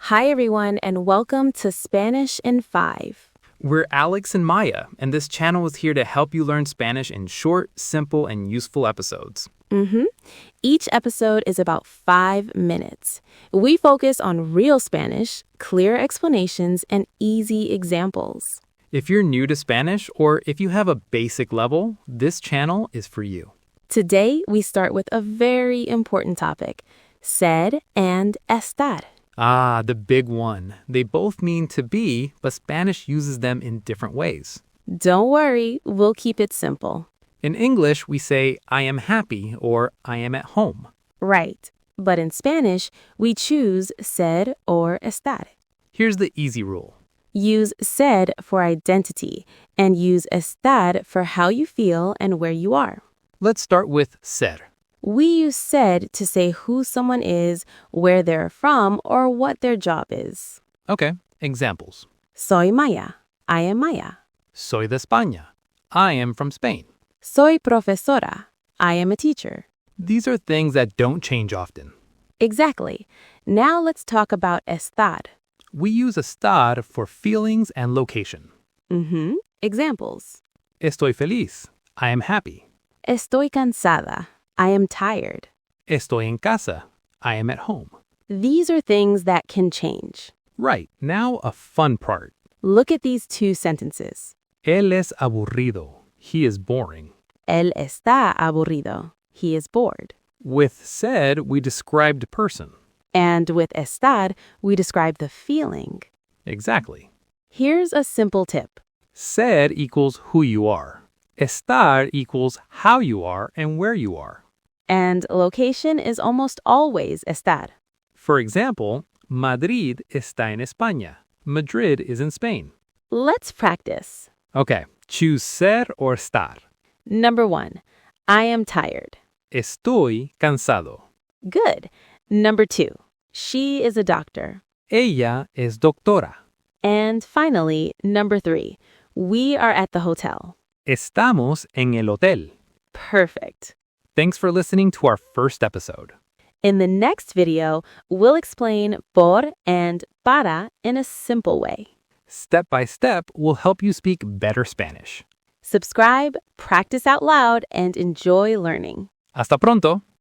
Hi, everyone, and welcome to Spanish in 5. We're Alex and Maya, and this channel is here to help you learn Spanish in short, simple, and useful episodes. Each episode is about 5 minutes. We focus on real Spanish, clear explanations, and easy examples. If you're new to Spanish or if you have a basic level, this channel is for you. Today, we start with a very important topic, ser and estar. Ah, the big one. They both mean to be, but Spanish uses them in different ways. Don't worry, we'll keep it simple. In English, we say, I am happy or I am at home. Right. But in Spanish, we choose ser or estar. Here's the easy rule. Use ser for identity and use estar for how you feel and where you are. Let's start with ser. We use ser to say who someone is, where they're from, or what their job is. Okay, examples. Soy Maya. I am Maya. Soy de España. I am from Spain. Soy profesora. I am a teacher. These are things that don't change often. Exactly. Now let's talk about estar. We use estar for feelings and location. Examples. Estoy feliz. I am happy. Estoy cansada. I am tired. Estoy en casa. I am at home. These are things that can change. Right, now a fun part. Look at these 2 sentences. Él es aburrido. He is boring. Él está aburrido. He is bored. With said, we described person. And with estar, we describe the feeling. Exactly. Here's a simple tip. Said equals who you are. Estar equals how you are and where you are. And location is almost always estar. For example, Madrid está en España. Madrid is in Spain. Let's practice. Okay, choose ser or estar. Number 1, I am tired. Estoy cansado. Good. Number 2, she is a doctor. Ella es doctora. And finally, number 3, we are at the hotel. Estamos en el hotel. Perfect. Thanks for listening to our first episode. In the next video, we'll explain por and para in a simple way. Step by step, we'll help you speak better Spanish. Subscribe, practice out loud, and enjoy learning. Hasta pronto.